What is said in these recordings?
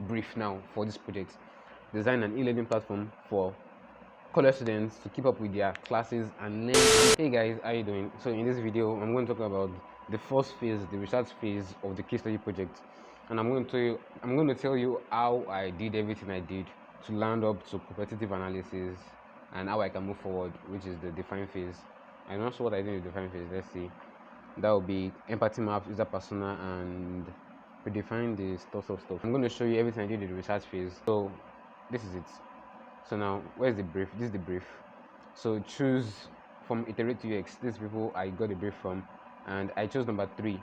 brief now for this project. Design an e-learning platform for college students to keep up with their classes and learn. Hey guys, how you doing? So in this video, I'm going to talk about the first phase, the research phase of the case study project, and I'm going to tell you how I did everything I did to land up to competitive analysis and how I can move forward, which is the define phase. And also what I did in the define phase. Let's see, that will be empathy maps, user persona, and redefine the stuff. I'm going to show you everything I did in the research phase. So this is it. So now, where's the brief? This is the brief. So choose from Iterate UX. These people I got the brief from, and I chose number 3.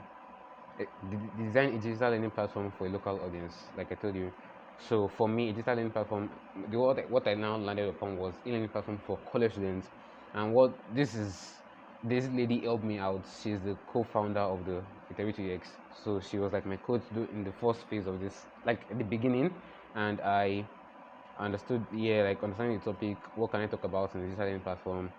Design a digital learning platform for a local audience, like I told you. So for me, a digital learning platform, what I now landed upon was e-learning platform for college students. And what this lady helped me out. She's the co-founder of the Iterate UX. So she was like my coach in the first phase of this, like at the beginning, and I understood, like understanding the topic, what can I talk about in the digital learning platform,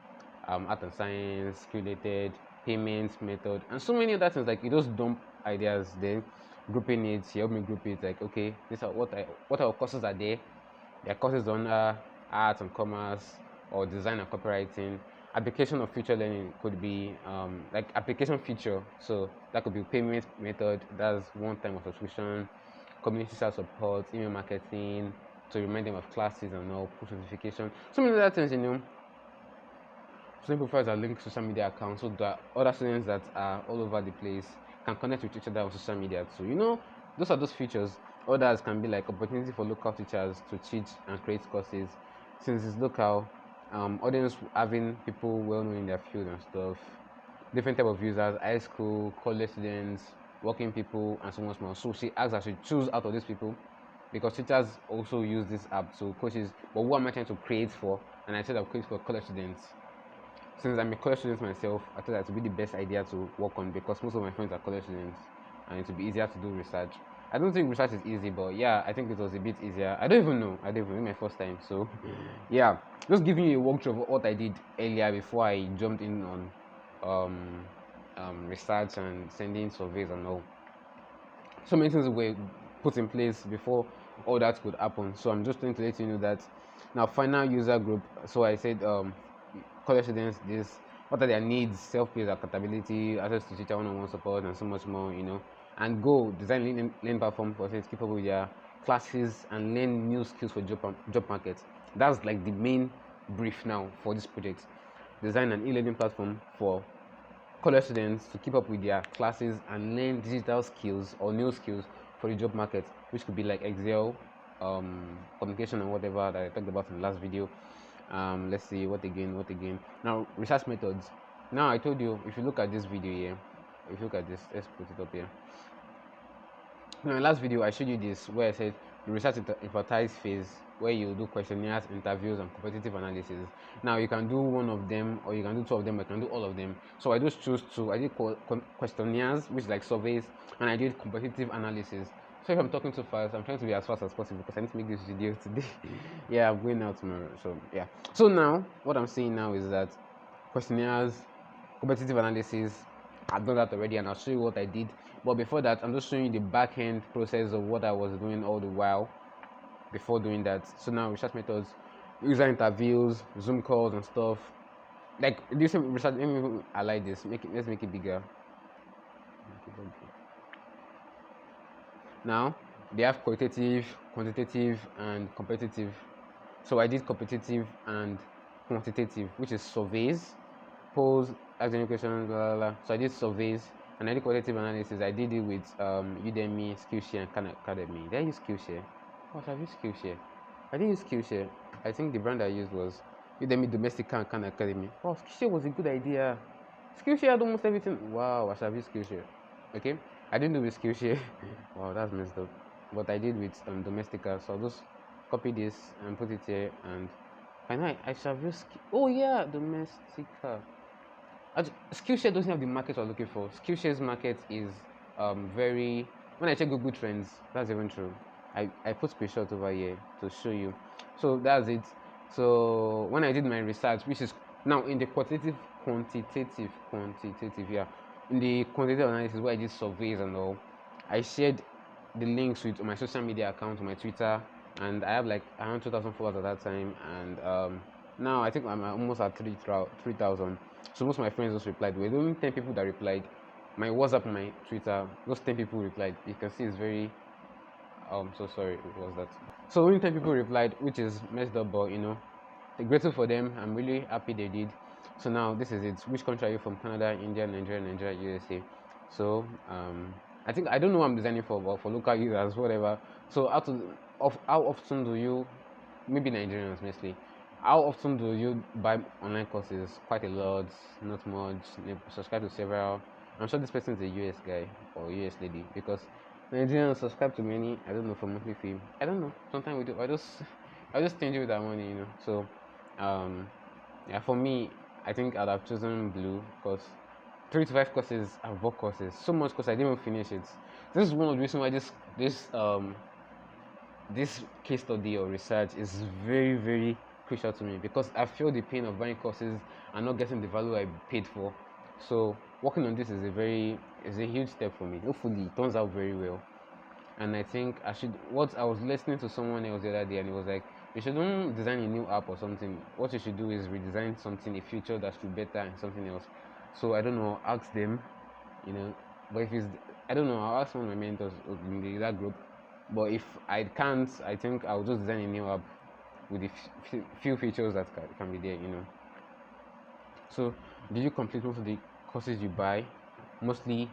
art and science, related, payments, method, and so many other things. Like you just dump ideas, then grouping it. She helped me group it. Like, okay, these are what our courses are there. There are courses on art and commerce or design and copywriting. Application of future learning could be like application feature. So that could be payment method. That's one time of subscription, community support, email marketing, to remind them of classes and all, push notification, so many other things, Some profiles are linked to social media accounts so that other students that are all over the place can connect with each other on social media too. Those are those features. Others can be like opportunity for local teachers to teach and create courses. Since it's local, audience having people well known in their field and stuff. Different type of users, high school, college students, working people, and so much more. So she asked us to choose out of these people, because teachers also use this app to coaches. But what am I trying to create for? And I said I'll create for college students. Since I'm a college student myself, I thought that would be the best idea to work on, because most of my friends are college students and it would be easier to do research. I don't think research is easy, but yeah, I think it was a bit easier. I don't even know. I don't even know, my first time. So yeah, just giving you a walkthrough of what I did earlier before I jumped in on research and sending surveys and all. So many things were put in place before all that could happen. So I'm just trying to let you know that now final user group. So I said college students, this, what are their needs, self-paced accountability, access to teacher one-on-one support, and so much more, and go design learn platform for students to keep up with their classes and learn new skills for job market. That's like the main brief now for this project. Design an e-learning platform for college students to keep up with their classes and learn digital skills or new skills for the job market, which could be like Excel, communication, and whatever that I talked about in the last video. Let's see, what again. Now, research methods. Now, I told you, if you look at this video here, if you look at this, let's put it up here. Now, in the last video, I showed you this where I said the research expertise phase, where you do questionnaires, interviews, and competitive analysis. Now, you can do one of them, or you can do 2 of them, or you can do all of them. So I just chose 2. I did questionnaires, which is like surveys, and I did competitive analysis. So if I'm talking too fast, I'm trying to be as fast as possible because I need to make this video today. Yeah, I'm going out tomorrow. So yeah. So now, what I'm saying now is that questionnaires, competitive analysis, I've done that already, and I'll show you what I did. But before that, I'm just showing you the back end process of what I was doing all the while before doing that. So now, research methods, user interviews, Zoom calls, and stuff. Like this research, let me highlight this. Let's make it bigger. Now they have qualitative, quantitative, and competitive. So I did competitive and quantitative, which is surveys, polls, ask any questions, blah, blah, blah. So I did surveys, and I did qualitative analysis. I did it with Udemy, Skillshare, and Khan Academy. Did I use Skillshare? What I used Skillshare? I didn't use Skillshare. I think the brand I used was Udemy, Domestika, and Khan Academy. Oh, Skillshare was a good idea. Skillshare had almost everything. Wow, I should have used Skillshare. Okay, I didn't do with Skillshare. Wow, that's messed up. But I did with Domestika. So I'll just copy this and put it here, and I know I shall use. Oh yeah, Domestika. Skillshare doesn't have the market we're looking for. Skillshare's market is very. When I check Google Trends, that's even true. I put screenshot over here to show you. So that's it. So when I did my research, which is now in the quantitative, yeah, in the quantitative analysis where I did surveys and all, I shared the links with my social media account, my Twitter, and I have like around 2,000 followers at that time, and now I think I'm almost at 3,000. So most of my friends just replied. There were only 10 people that replied. My WhatsApp and my Twitter, those 10 people replied. You can see it's very so sorry, it was that. So only 10 people replied, which is messed up, but grateful for them. I'm really happy they did. So now this is it. Which country are you from? Canada, India, Nigeria, USA. So I think I don't know what I'm designing for, but for local users, whatever. So how often do you, maybe Nigerians mostly, how often do you buy online courses? Quite a lot, not much. Subscribe to several. I'm sure this person is a US guy or US lady, because Nigerians subscribe to many. I don't know, for monthly fee. I don't know. Sometimes we do. I just stingy with that money. So, yeah, for me, I think I'd have chosen Blue, because 3 to 5 courses are work courses. So much because I didn't even finish it. This is one of the reasons why this case study or research is very, very crucial to me, because I feel the pain of buying courses and not getting the value I paid for. So working on this is a huge step for me. Hopefully it turns out very well. And I think I was listening to someone else the other day, and it was like, you shouldn't design a new app or something. What you should do is redesign something, a feature that should be better and something else. So I don't know, ask them, but if it's, I don't know, I'll ask one of my mentors in that group. But if I can't, I think I'll just design a new app with a few features that can be there. So do you complete most of the courses you buy? Mostly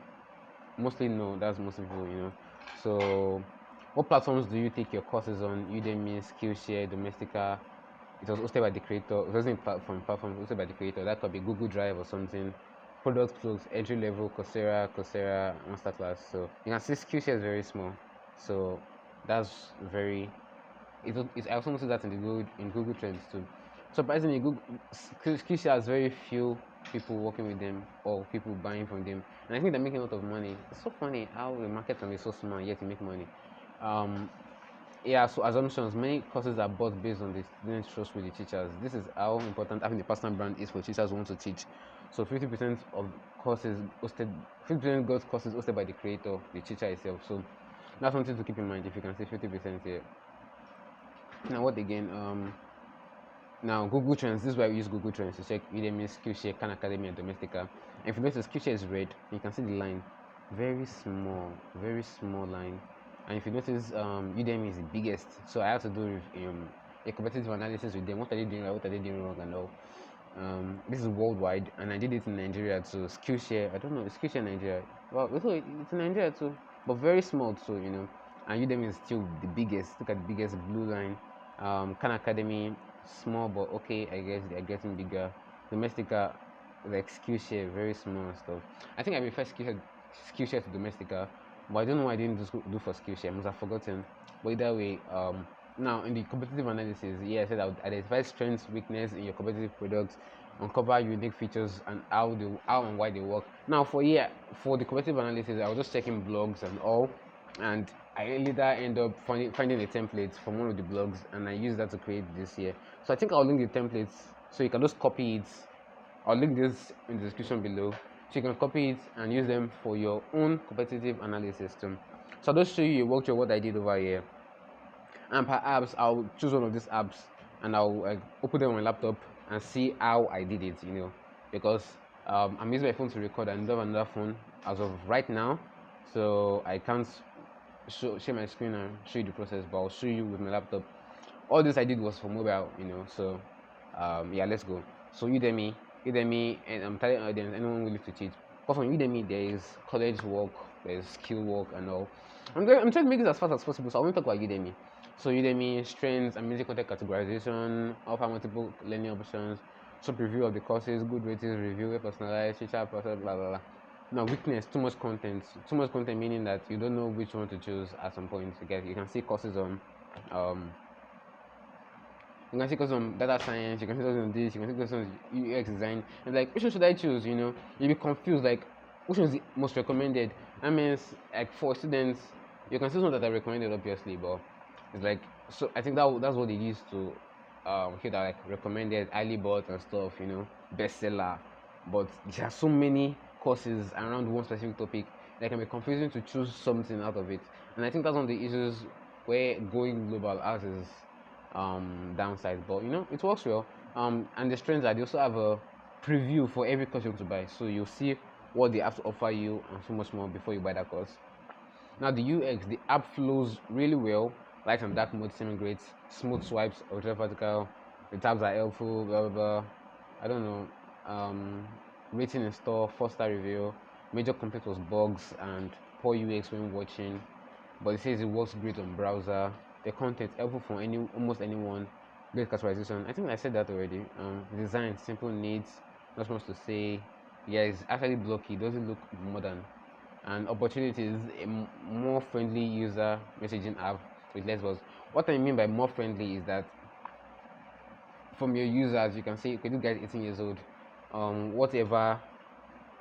no, that's most people. So what platforms do you take your courses on? Udemy, Skillshare, Domestika. It was hosted by the creator. It wasn't platform hosted by the creator. That could be Google Drive or something. Product flows, entry level, Coursera, Masterclass. So you can see Skillshare is very small. So that's very. I also noticed that in Google Trends too. Surprisingly, Skillshare has very few people working with them or people buying from them, and I think they're making a lot of money. It's so funny how the market can be so small yet you make money. Yeah, so assumptions. Many courses are bought based on the students' trust with the teachers. This is how important having a personal brand is for teachers who want to teach. So 50% of courses 50% got courses hosted by the creator, the teacher itself. So that's something to keep in mind. If you can say 50% here. Now what again? Now Google Trends. This is why we use Google Trends to check Udemy, Skillshare, Khan Academy, and Domestika. And if you notice, Skillshare is red. You can see the line, very small line. And if you notice, Udemy is the biggest. So I have to do a competitive analysis with them. What are they doing right? What are they doing wrong? And all. This is worldwide, and I did it in Nigeria too. Skillshare, I don't know, Skillshare in Nigeria. Well, it's in Nigeria too, but very small too. And Udemy is still the biggest. Look at the biggest blue line. Khan Academy, small, but okay, I guess they're getting bigger. Domestika, like Skillshare, very small and stuff. I think I prefer Skillshare to Domestika, but I don't know why I didn't do for Skillshare. I must have forgotten. But either way, now in the competitive analysis, I said I would identify strengths, weakness in your competitive products, uncover unique features and how and why they work. Now for the competitive analysis, I was just checking blogs and all, and I later end up finding a template from one of the blogs, and I use that to create this here. So I think I'll link the templates so you can just copy it. I'll link this in the description below, so you can copy it and use them for your own competitive analysis too. So I'll just show you a walkthrough of what I did over here, and perhaps I'll choose one of these apps and I'll open them on my laptop and see how I did it, because I'm using my phone to record and I don't have another phone as of right now, so I can't share my screen and show you the process, but I'll show you with my laptop. All this I did was for mobile, so yeah, let's go. So Udemy, and I'm telling audience, anyone willing to teach. But from Udemy, there is college work, there's skill work and all. I'm trying to make this as fast as possible, so I want to talk about Udemy. So Udemy, strengths, amazing content categorization, offer multiple learning options, short review of the courses, good ratings, review, personalized, teacher, process, blah blah blah. Now weakness, too much content meaning that you don't know which one to choose at some point. You can see courses on you can see courses on data science, you can see courses on this, you can see courses on UX design, and like, which one should I choose? You'll be confused, like, which one is the most recommended? I mean, like, for students, you can see some that are recommended obviously, but it's like, so I think that's what they used to here, that like recommended, highly bought and stuff, bestseller. But there are so many courses around one specific topic. It can be confusing to choose something out of it. And I think that's one of the issues where going global has its downside. But it works well. And the strengths are they also have a preview for every course you want to buy. So you'll see what they have to offer you and so much more before you buy that course. Now the UX, the app flows really well. Light and dark mode seeming great. Smooth swipes, ultra vertical. The tabs are helpful. Blah blah blah. I don't know. Rating in store, 4-star review. Major complaint was bugs and poor UX when watching, but it says it works great on browser. The content helpful for almost anyone. Great categorization. I think I said that already. Design simple needs. Not much to say. Yeah, it's actually blocky. It doesn't look modern. And opportunities, a more friendly user messaging app with less bugs. What I mean by more friendly is that from your users you can say, okay, this guy is 18 years old. Whatever,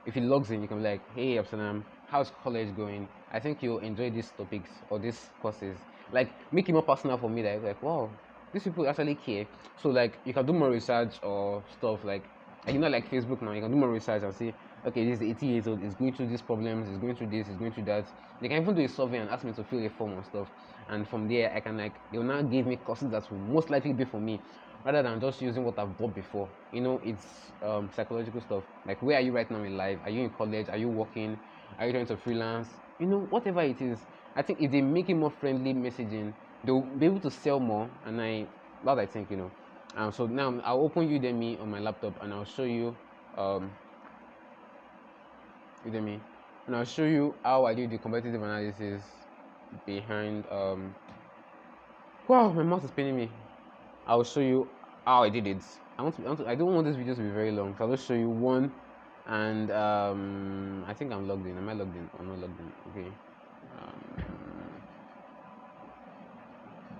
if he logs in, you can be like, hey Absalom, how's college going? I think you'll enjoy these topics or these courses. Like, make it more personal for me, that like, wow, these people actually care. So like, you can do more research or stuff like like Facebook now, you can do more research and say, okay, this is 18 years old, he's going through these problems, he's going through this, he's going through that. They can even do a survey and ask me to fill a form and stuff, and from there I can, like, they'll now give me courses that will most likely be for me, rather than just using what I've bought before. It's psychological stuff. Like, where are you right now in life? Are you in college? Are you working? Are you trying to freelance? Whatever it is, I think if they make it more friendly messaging, they'll be able to sell more. And I think. So now I'll open Udemy on my laptop and I'll show you Udemy, and I'll show you how I do the competitive analysis behind. Wow, my mouth is paining me. I'll show you how I did it. I don't want this video to be very long, so I'll just show you one. And I think I'm logged in. Am I logged in? I'm not logged in. Okay.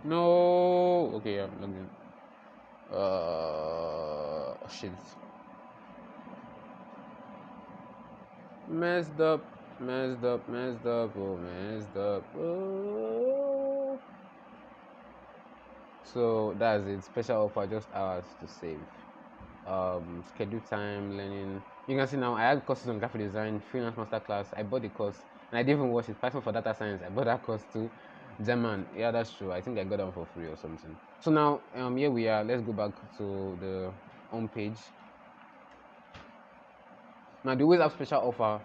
No. Okay, I'm logged in. Shit. Messed up. Oh, messed up. Oh. So that's it. Special offer, just hours to save. Schedule time, learning. You can see now I had courses on graphic design, freelance masterclass. I bought the course and I didn't even watch it. Python for data science, I bought that course too. German, yeah, that's true. I think I got that for free or something. So now, here we are. Let's go back to the home page. Now they always have special offer.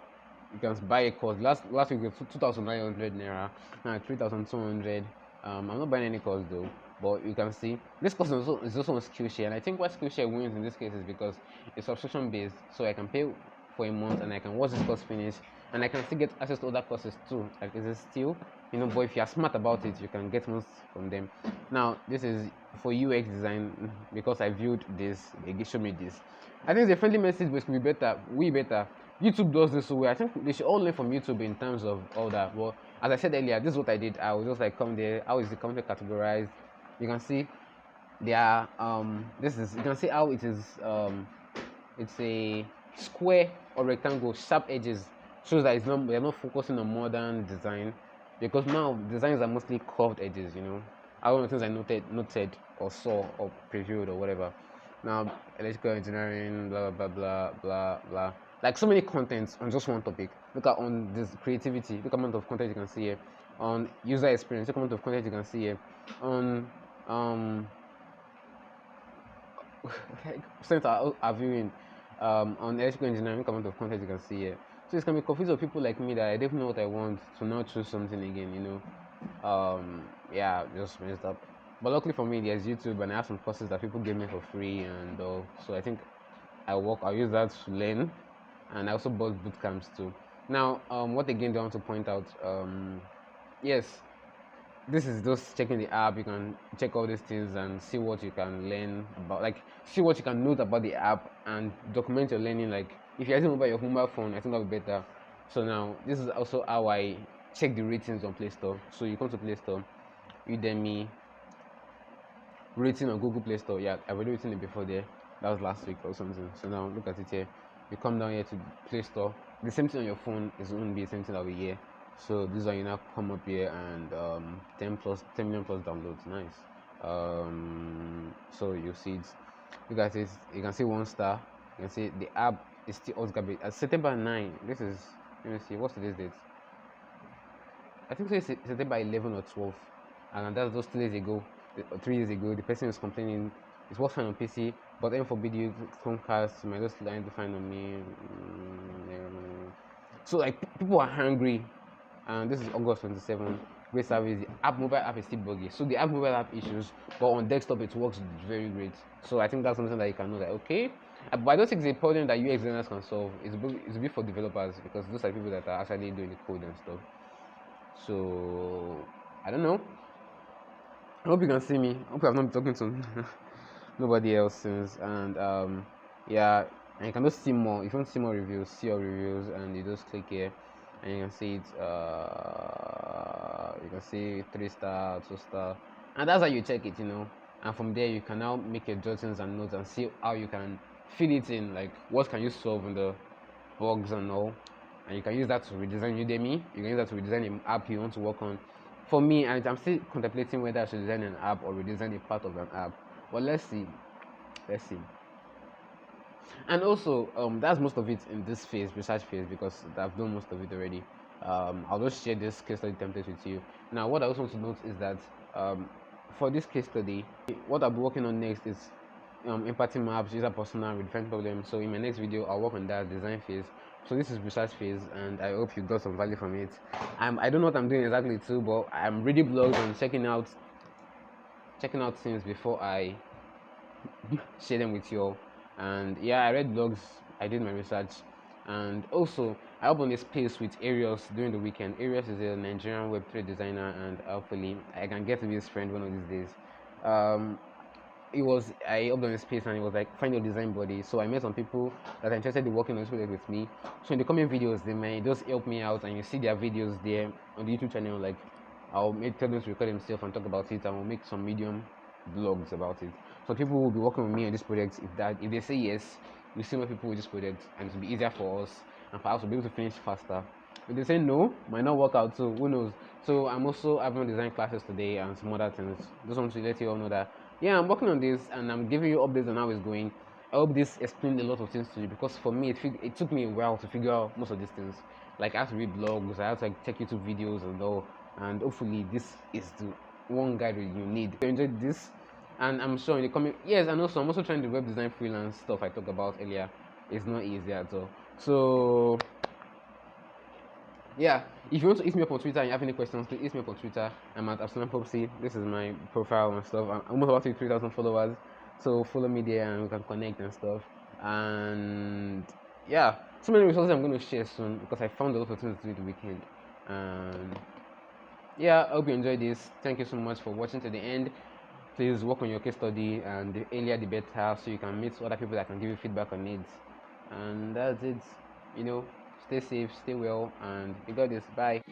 You can buy a course. Last week it was 2,900 naira. Now 3,200. I'm not buying any course though. But you can see this course is also on Skillshare, and I think why Skillshare wins in this case is because it's subscription based, so I can pay for a month and I can watch this course finish, and I can still get access to other courses too. Like, it's still, but if you are smart about it, you can get most from them. Now this is for UX design, because I viewed this, they showed me this. I think the friendly message which could be better, better. YouTube does this so well. I think they should all learn from YouTube in terms of all that. Well, as I said earlier, this is what I did. I was just like, come there, how is the content categorized? You can see they are you can see how it is it's a square or rectangle, sharp edges, shows that they're not focusing on modern design, because now designs are mostly curved edges. I don't know, things I noted or saw or previewed or whatever. Now electrical engineering, blah blah blah blah blah, like so many contents on just one topic. Look at on this creativity, look at amount of content you can see here. On user experience, look at amount of content you can see here. On students are viewing on electrical engineering, look amount of content you can see here. So it's gonna be confusing for people like me that I don't know what I want to now choose something again. Yeah, just messed up. But luckily for me, there's YouTube, and I have some courses that people give me for free, and so I think I'll use that to learn. And I also bought boot camps too. Now, what again do I want to point out? Yes, this is just checking the app. You can check all these things and see what you can learn about, like see what you can note about the app and document your learning. Like, if you're using your mobile phone, I think that'll be better. So now this is also how I check the ratings on Play Store. So you come to Play Store, Udemy, rating on Google Play Store. Yeah, I've already written it before there. That was last week or something. So now look at it here. You come down here to Play Store. The same thing on your phone is going to be the same thing that we here. So this one, you now come up here and 10 million plus downloads. Nice. So you see it. You guys, you can see 1 star. You can see the app is still Oscar. At September 9. This is, let me see, what's today's date? I think so it's started by 11 or 12, and that's just 2 days ago, or 3 days ago. The person is complaining it works fine on PC, but then for video Chromecast, my just line to find on me. So like people are hungry, and this is August 27th. Great service. The app mobile app is still buggy. So the app mobile app issues, but on desktop it works very great. So I think that's something that you can know that okay. But I don't think it's a problem that UX designers can solve. It's a bit for developers because those are people that are actually doing the code and stuff. So I don't know. I hope you can see me. I hope I've not been talking to nobody else since. And yeah, and you can just see more. If you want to see more reviews, see your reviews, and you just click here, and you can see it. You can see 3-star, 2-star, and that's how you check it. And from there you can now make your jottings and notes and see how you can fill it in. Like what can you solve in the bugs and all. And you can use that to redesign Udemy. You can use that to redesign an app you want to work on. For me, I'm still contemplating whether I should design an app or redesign a part of an app. But let's see. And also, that's most of it in this phase, research phase, because I've done most of it already. I'll just share this case study template with you. Now, what I also want to note is that for this case study, what I'll be working on next is empathy maps, user persona, with different problems. So in my next video, I'll work on that design phase. So this is research phase, and I hope you got some value from it. I don't know what I'm doing exactly too, but I'm reading blogs and checking out things before I share them with you all. And yeah, I read blogs, I did my research, and also I opened a space with Arius during the weekend. Arius is a Nigerian Web3 designer, and hopefully I can get to be his friend one of these days. I opened a space and it was like find your design body. So I met some people that are interested in working on this project with me. So in the coming videos, they may just help me out, and you see their videos there on the YouTube channel. Like I'll tell them to record themselves and talk about it, and we'll make some medium blogs about it. So people will be working with me on this project. If they say yes, we see more people with this project, and it will be easier for us and for us to be able to finish faster. If they say no, might not work out. So who knows? So I'm also having design classes today and some other things. Just want to let you all know that yeah, I'm working on this and I'm giving you updates on how it's going. I hope this explained a lot of things to you, because for me it took me a while to figure out most of these things. Like I have to read blogs, I have to check YouTube videos and all, and hopefully this is the one guide you need. If you enjoyed this, and I'm sure in the coming years, and also I'm also trying the web design freelance stuff I talked about earlier. It's not easy at all. So yeah, if you want to hit me up on Twitter and you have any questions, please hit me up on Twitter. I'm at Absalom Popsy. This is my profile and stuff. I'm almost about to hit 3,000 followers, so follow me there and we can connect and stuff. And yeah, so many resources I'm going to share soon, because I found a lot of things to do the weekend. And yeah, I hope you enjoyed this. Thank you so much for watching to the end. Please work on your case study, and the earlier the better, so you can meet other people that can give you feedback on it. And that's it. Stay safe, stay well, and you got this. Bye.